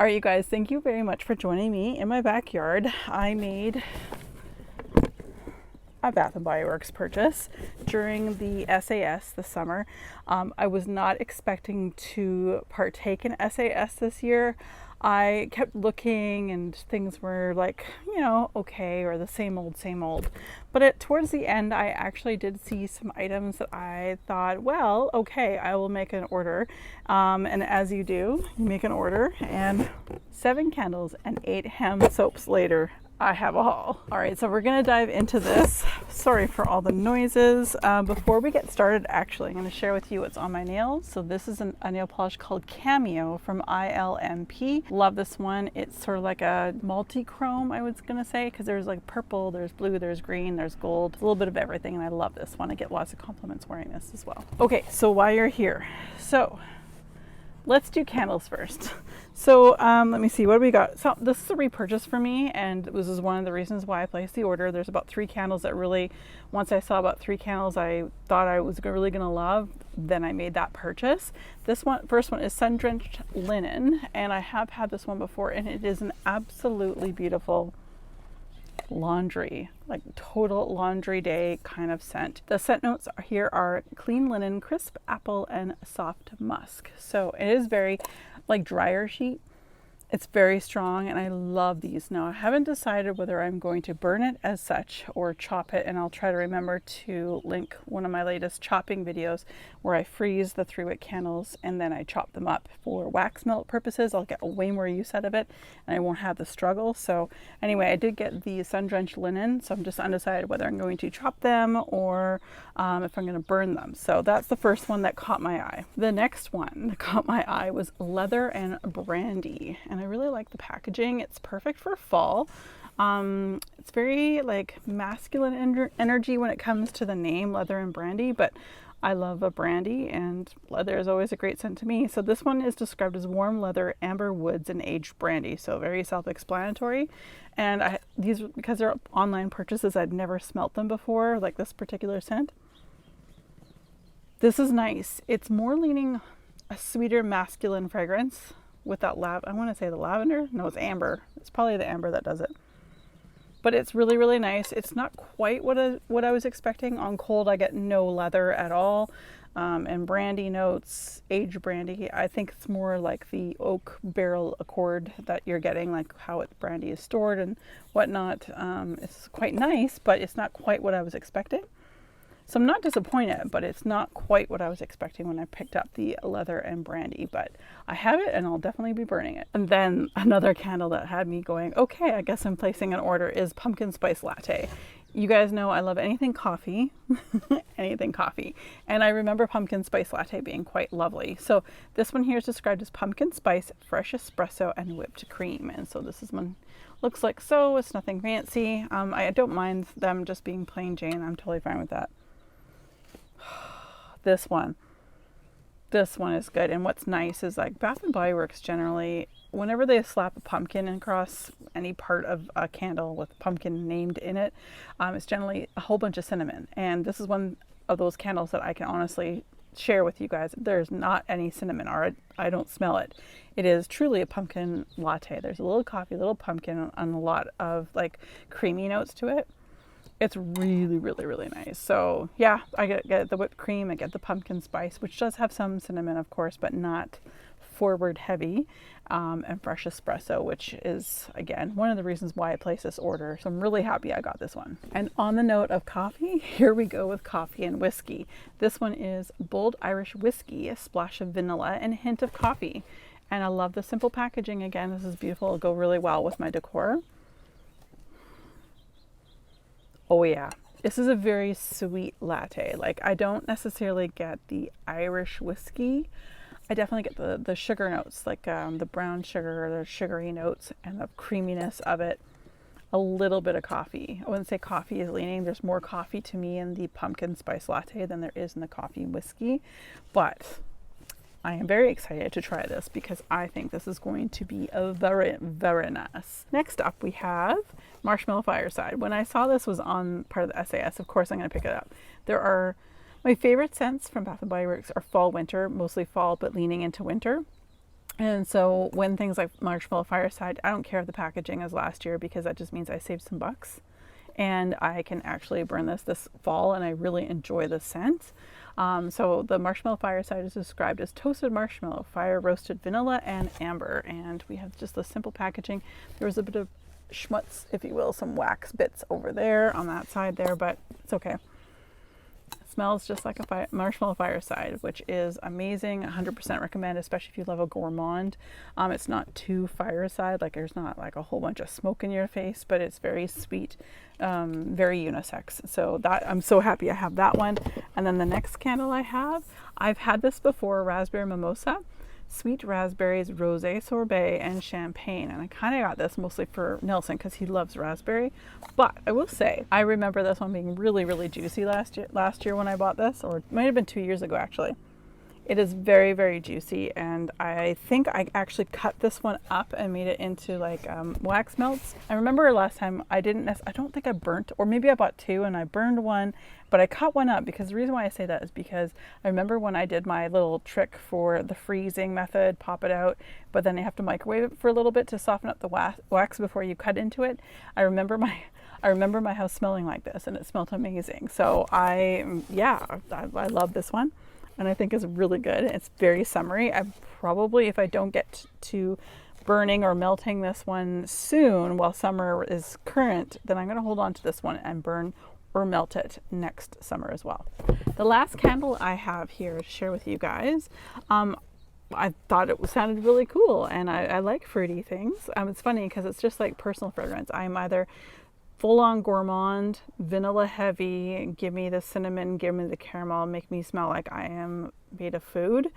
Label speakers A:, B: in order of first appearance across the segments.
A: All right, you guys, thank you very much for joining me in my backyard. I made a Bath Body Works purchase during the SAS this summer. I was not expecting to partake in SAS this year. I kept looking and things were like, okay, or the same old. But towards the end, I actually did see some items that I thought, well, okay, I will make an order. And as you do, you make an order, and 7 candles and 8 hand soaps later, I have a haul. All right, so we're gonna dive into this. Sorry for all the noises. Before we get started, actually, I'm gonna share with you what's on my nails. So this is a nail polish called Cameo from ILMP. Love this one. It's sort of like a multi-chrome, I was gonna say, because there's like purple, there's blue, there's green, there's gold, a little bit of everything, and I love this one. I get lots of compliments wearing this as well. Okay, so while you're here, so let's do candles first. So let me see, what do we got? So this is a repurchase for me, and this is one of the reasons why I placed the order. There's about 3 candles that really, once I saw about 3 candles I thought I was really gonna love, then I made that purchase. This one, first one is Sun-Drenched Linen, and I have had this one before, and it is an absolutely beautiful laundry, like total laundry day kind of scent. The scent notes here are clean linen, crisp apple, and soft musk. So it is very like dryer sheet. It's very strong, and I love these. Now I haven't decided whether I'm going to burn it as such or chop it, and I'll try to remember to link one of my latest chopping videos where I freeze the 3-wick candles and then I chop them up for wax melt purposes. I'll get way more use out of it, and I won't have the struggle. So anyway, I did get the Sun-Drenched Linen, so I'm just undecided whether I'm going to chop them or if I'm going to burn them. So that's the first one that caught my eye. The next one that caught my eye was Leather and Brandy, and I really like the packaging. It's perfect for fall. It's very like masculine energy when it comes to the name Leather and Brandy, but I love a brandy, and leather is always a great scent to me. So this one is described as warm leather, amber woods, and aged brandy. So very self-explanatory. And these, because they're online purchases, I'd never smelt them before, like this particular scent. This is nice. It's more leaning a sweeter masculine fragrance with that I want to say the lavender. No, it's amber. It's probably the amber that does it. But it's really, really nice. It's not quite what I was expecting. On cold, I get no leather at all. And brandy notes, aged brandy. I think it's more like the oak barrel accord that you're getting, like how brandy is stored and whatnot. It's quite nice, but it's not quite what I was expecting. So I'm not disappointed, but it's not quite what I was expecting when I picked up the Leather and Brandy, but I have it and I'll definitely be burning it. And then another candle that had me going, okay, I guess I'm placing an order, is Pumpkin Spice Latte. You guys know I love anything coffee, anything coffee. And I remember Pumpkin Spice Latte being quite lovely. So this one here is described as pumpkin spice, fresh espresso, and whipped cream. And so this is one, looks like so, it's nothing fancy. I don't mind them just being plain Jane. I'm totally fine with that. This one is good. And what's nice is like Bath Body Works generally, whenever they slap a pumpkin across any part of a candle with pumpkin named in it, it's generally a whole bunch of cinnamon. And this is one of those candles that I can honestly share with you guys. There's not any cinnamon, or I don't smell it. It is truly a pumpkin latte. There's a little coffee, a little pumpkin, and a lot of like creamy notes to it. It's really, really, really nice. So yeah, I get the whipped cream, I get the pumpkin spice, which does have some cinnamon, of course, but not forward heavy, and fresh espresso, which is, again, one of the reasons why I placed this order. So I'm really happy I got this one. And on the note of coffee, here we go with coffee and whiskey. This one is Bold Irish Whiskey, a splash of vanilla and a hint of coffee. And I love the simple packaging. Again, this is beautiful. It'll go really well with my decor. Oh yeah, this is a very sweet latte. Like, I don't necessarily get the Irish whiskey. I definitely get the sugar notes, like the brown sugar, the sugary notes, and the creaminess of it. A little bit of coffee. I wouldn't say coffee is leaning. There's more coffee to me in the pumpkin spice latte than there is in the coffee and whiskey. But I am very excited to try this because I think this is going to be a very, very nice. Next up we have Marshmallow Fireside. When I saw this was on part of the SAS, of course I'm going to pick it up. My favorite scents from Bath Body Works are fall, winter, mostly fall, but leaning into winter. And so when things like Marshmallow Fireside, I don't care if the packaging is last year because that just means I saved some bucks. And I can actually burn this fall, and I really enjoy the scent. So the Marshmallow Fireside is described as toasted marshmallow, fire roasted vanilla, and amber. And we have just the simple packaging. There was a bit of schmutz, if you will, some wax bits over there on that side there, but it's okay. It smells just like a Marshmallow Fireside, which is amazing. 100% recommend, especially if you love a gourmand. It's not too fireside, like there's not like a whole bunch of smoke in your face, but it's very sweet, very unisex. So that, I'm so happy I have that one. And then the next candle I have, I've had this before, Raspberry Mimosa. Sweet raspberries, rosé sorbet, and champagne. And I kind of got this mostly for Nelson because he loves raspberry. But I will say, I remember this one being really, really juicy last year when I bought this, or it might have been 2 years ago actually. It is very, very juicy, and I think I actually cut this one up and made it into like wax melts. I remember last time I don't think I burnt, or maybe I bought two and I burned one, but I cut one up because the reason why I say that is because I remember when I did my little trick for the freezing method, pop it out, but then you have to microwave it for a little bit to soften up the wax before you cut into it. I remember my house smelling like this, and it smelled amazing. So I love this one. And I think is really good. It's very summery. I probably, if I don't get to burning or melting this one soon while summer is current, then I'm going to hold on to this one and burn or melt it next summer as well. The last candle I have here to share with you guys, I thought it sounded really cool, and I like fruity things. It's funny because it's just like personal fragrance. I'm either full-on gourmand, vanilla heavy, give me the cinnamon, give me the caramel, make me smell like I am made of food,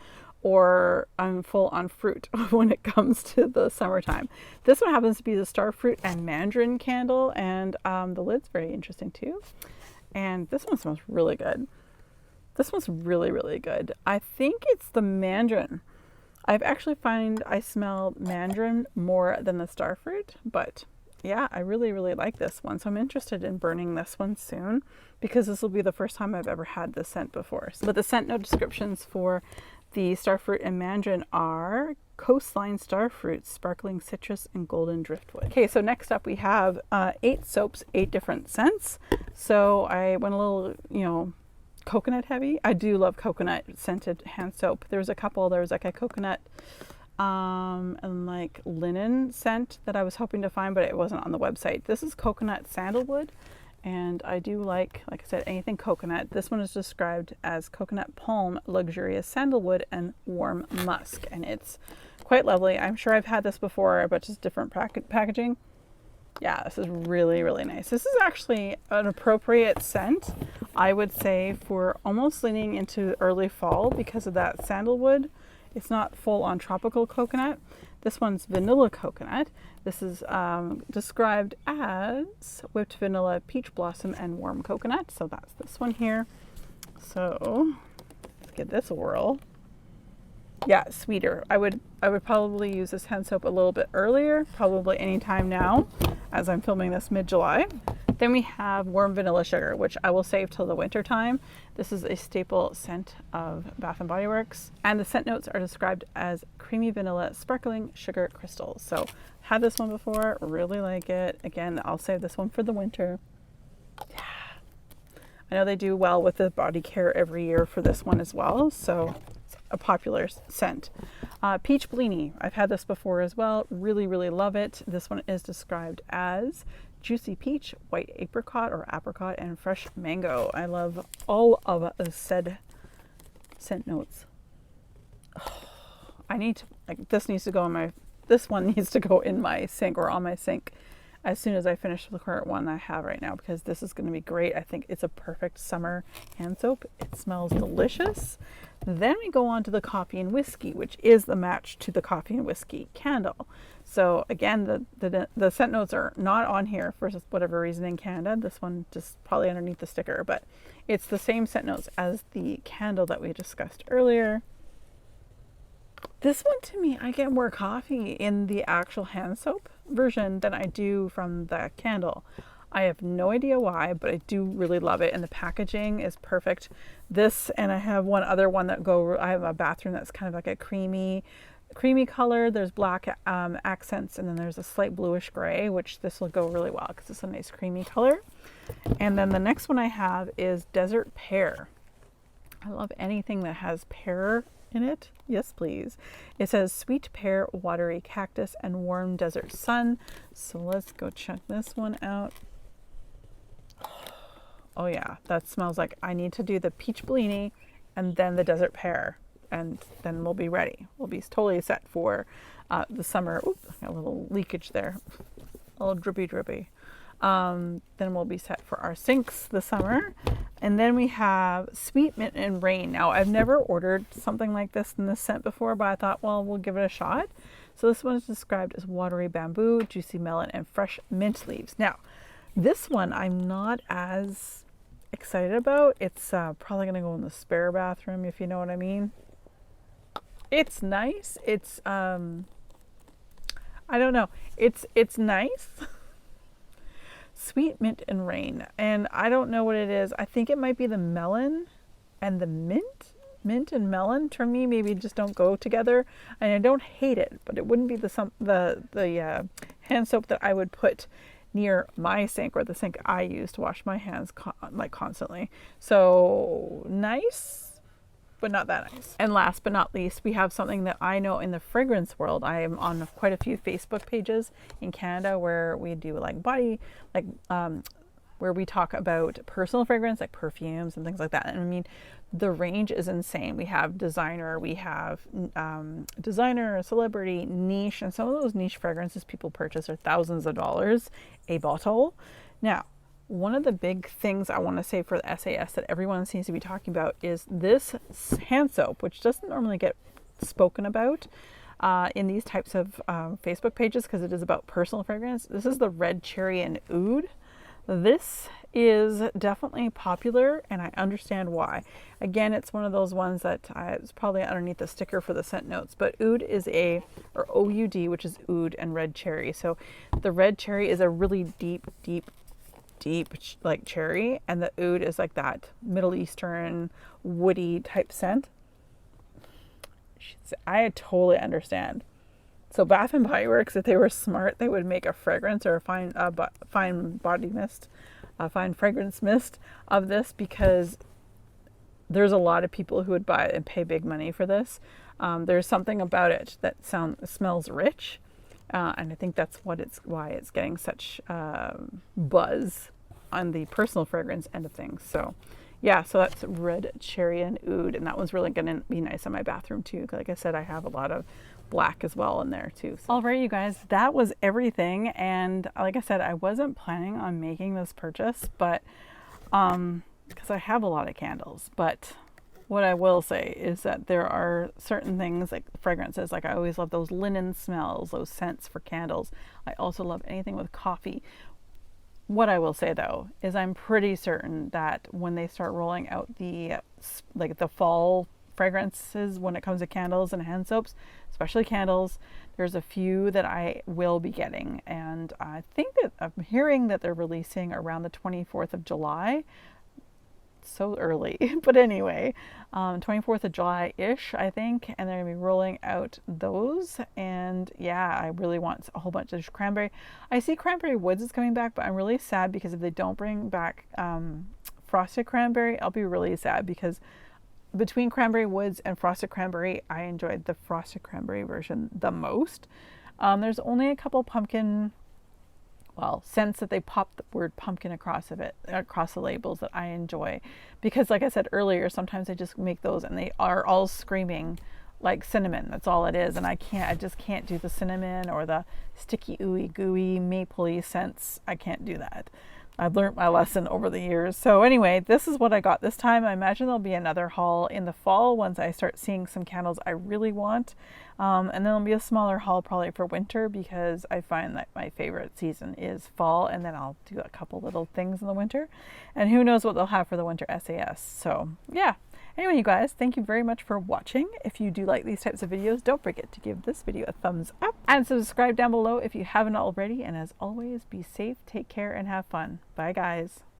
A: or I'm full on fruit when it comes to the summertime. This one happens to be the starfruit and mandarin candle, and the lid's very interesting too. And this one smells really good. This one's really, really good. I think it's the mandarin. I've actually find I smell mandarin more than the starfruit, but yeah, I really, really like this one. So I'm interested in burning this one soon because this will be the first time I've ever had this scent before. But the scent note descriptions for the starfruit and mandarin are coastline starfruit, sparkling citrus, and golden driftwood. Okay, so next up we have 8 soaps, 8 different scents. So I went a little, coconut heavy. I do love coconut scented hand soap. There was a couple. There was like a coconut and like linen scent that I was hoping to find, but it wasn't on the website. This is coconut sandalwood, and I do like I said, anything coconut. This one is described as coconut palm, luxurious sandalwood, and warm musk, and it's quite lovely. I'm sure I've had this before, but just different packaging. Yeah, this is really, really nice. This is actually an appropriate scent, I would say, for almost leaning into early fall because of that sandalwood. It's not full on tropical coconut. This one's vanilla coconut. This is described as whipped vanilla, peach blossom, and warm coconut. So that's this one here. So let's give this a whirl. Yeah, sweeter. I would probably use this hand soap a little bit earlier, probably anytime now, as I'm filming this mid-July. Then we have warm vanilla sugar, which I will save till the winter time. This is a staple scent of Bath Body Works. And the scent notes are described as creamy vanilla, sparkling sugar crystals. So had this one before, really like it. Again, I'll save this one for the winter. Yeah. I know they do well with the body care every year for this one as well. So it's a popular scent. Peach Blini. I've had this before as well. Really, really love it. This one is described as juicy peach, white apricot or apricot, and fresh mango. I love all of the said scent notes. Oh, this one needs to go in my sink or on my sink as soon as I finish the current one I have right now, because this is going to be great. I think it's a perfect summer hand soap. It smells delicious. Then we go on to the coffee and whiskey, which is the match to the coffee and whiskey candle. So again, the scent notes are not on here for whatever reason in Canada. This one just probably underneath the sticker, but it's the same scent notes as the candle that we discussed earlier. This one, to me, I get more coffee in the actual hand soap version than I do from the candle. I have no idea why, but I do really love it, and the packaging is perfect. This, and I have one other one I have a bathroom that's kind of like a creamy creamy color, there's black accents, and then there's a slight bluish gray, which this will go really well because it's a nice creamy color. And then the next one I have is Desert Pear. I love anything that has pear in it. Yes, please. It says sweet pear, watery cactus, and warm desert sun. So let's go check this one out. Oh yeah, that smells like I need to do the peach bellini and then the desert pear, and then we'll be ready. We'll be totally set for the summer. Oops, got a little leakage there, a little drippy. Then we'll be set for our sinks this summer. And then we have Sweet Mint and Rain. Now, I've never ordered something like this in this scent before, but I thought, well, we'll give it a shot. So this one is described as watery bamboo, juicy melon, and fresh mint leaves. Now, this one I'm not as excited about. It's probably going to go in the spare bathroom, if you know what I mean. It's nice. It's, I don't know. It's nice. Sweet Mint and Rain. And I don't know what it is. I think it might be the melon and the mint. Mint and melon, to me, maybe just don't go together. And I don't hate it, but it wouldn't be the hand soap that I would put near my sink, or the sink I use to wash my hands constantly. So nice, but not that nice. And last but not least, we have something that I know in the fragrance world. I am on quite a few Facebook pages in Canada where we do where we talk about personal fragrance, like perfumes and things like that. And I mean, the range is insane. We have designer, celebrity, niche, and some of those niche fragrances people purchase are thousands of dollars a bottle. Now, one of the big things I want to say for the SAS that everyone seems to be talking about is this hand soap, which doesn't normally get spoken about in these types of Facebook pages because it is about personal fragrance. This is the Red Cherry and Oud. This is definitely popular, and I understand why. Again, it's one of those ones that it's probably underneath the sticker for the scent notes, but Oud is or OUD, which is Oud and Red Cherry. So the Red Cherry is a really deep like cherry, and the Oud is like that Middle Eastern woody type scent. I totally understand. So Bath Body Works, if they were smart, they would make a fragrance or a fine body mist, a fine fragrance mist of this, because there's a lot of people who would buy it and pay big money for this. There's something about it that smells rich, and I think that's why it's getting such buzz on the personal fragrance end of things. So yeah, so that's Red Cherry and Oud, and that one's really going to be nice on my bathroom too. Like I said, I have a lot of black as well in there too. So. All right, you guys, that was everything. And like I said, I wasn't planning on making this purchase, but because I have a lot of candles. But what I will say is that there are certain things like fragrances. Like I always love those linen smells, those scents for candles. I also love anything with coffee. What I will say though is I'm pretty certain that when they start rolling out the fall fragrances when it comes to candles and hand soaps, especially candles, there's a few that I will be getting, and I think that I'm hearing that they're releasing around the 24th of July. So early, but anyway, 24th of July-ish, I think, and they're gonna be rolling out those. And yeah, I really want a whole bunch of cranberry. I see Cranberry Woods is coming back, but I'm really sad because if they don't bring back frosted cranberry, I'll be really sad, because between Cranberry Woods and frosted cranberry, I enjoyed the frosted cranberry version the most. There's only a couple pumpkin scents that they pop the word pumpkin across the labels that I enjoy, because like I said earlier, sometimes I just make those and they are all screaming like cinnamon. That's all it is, and I just can't do the cinnamon or the sticky ooey gooey mapley scents. I can't do that. I've learned my lesson over the years. So anyway, this is what I got this time. I imagine there'll be another haul in the fall once I start seeing some candles I really want. And then there'll be a smaller haul probably for winter, because I find that my favorite season is fall, and then I'll do a couple little things in the winter. And who knows what they'll have for the winter SAS. So yeah. Anyway, you guys, thank you very much for watching. If you do like these types of videos, don't forget to give this video a thumbs up and subscribe down below if you haven't already. And as always, be safe, take care, and have fun. Bye, guys.